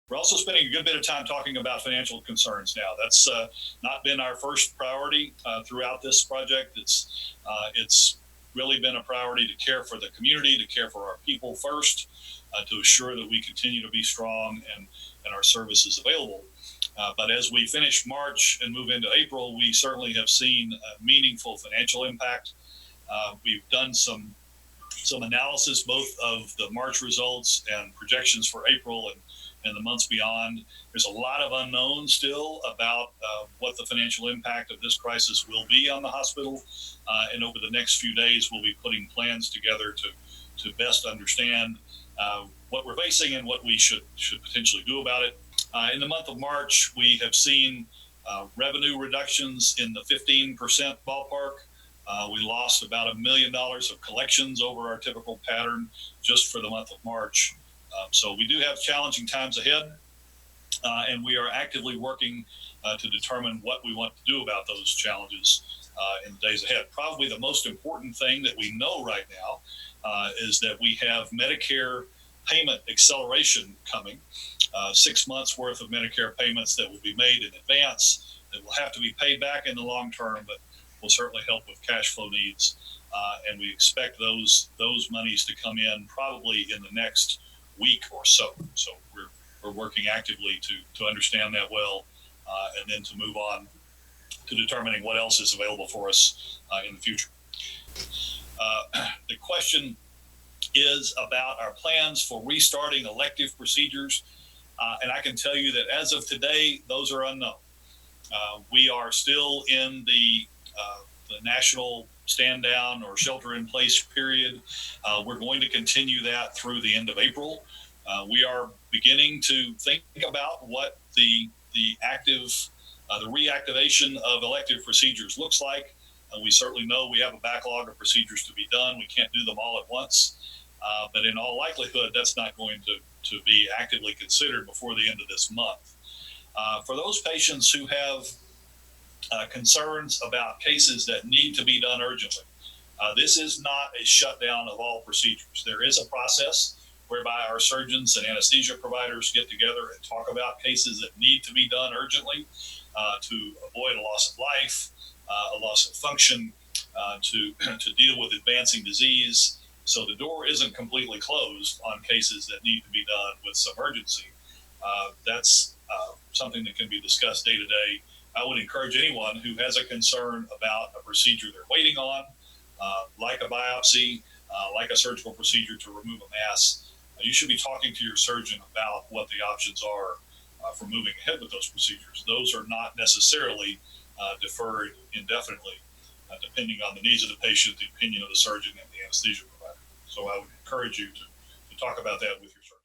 We're also spending a good bit of time talking about financial concerns now. That's not been our first priority throughout this project. It's really been a priority to care for the community, to care for our people first, to assure that we continue to be strong and our services available. But as we finish March and move into April, we certainly have seen a meaningful financial impact. We've done some analysis both of the March results and projections for April and the months beyond. There's a lot of unknowns still about what the financial impact of this crisis will be on the hospital. And over the next few days, we'll be putting plans together to best understand what we're facing and what we should potentially do about it. In the month of March, we have seen revenue reductions in the 15% ballpark. We lost about $1 million of collections over our typical pattern just for the month of March. So we do have challenging times ahead, and we are actively working to determine what we want to do about those challenges in the days ahead. Probably the most important thing that we know right now is that we have Medicare payment acceleration coming, 6 months worth of Medicare payments that will be made in advance that will have to be paid back in the long term, but will certainly help with cash flow needs. And we expect those monies to come in probably in the next week or so. So we're working actively to understand that well, and then to move on to determining what else is available for us in the future. The question is about our plans for restarting elective procedures. And I can tell you that as of today, those are unknown. We are still in the national stand down or shelter in place period. We're going to continue that through the end of April. We are beginning to think about what the reactivation of elective procedures looks like. We certainly know we have a backlog of procedures to be done. We can't do them all at once. But in all likelihood, that's not going to be actively considered before the end of this month. For those patients who have concerns about cases that need to be done urgently, this is not a shutdown of all procedures. There is a process whereby our surgeons and anesthesia providers get together and talk about cases that need to be done urgently to avoid a loss of life, a loss of function, to deal with advancing disease. So the door isn't completely closed on cases that need to be done with some urgency. That's something that can be discussed day to day. I would encourage anyone who has a concern about a procedure they're waiting on, like a biopsy, like a surgical procedure to remove a mass, you should be talking to your surgeon about what the options are for moving ahead with those procedures. Those are not necessarily deferred indefinitely, depending on the needs of the patient, the opinion of the surgeon, and the anesthesia provider. So I would encourage you to talk about that with your surgeon.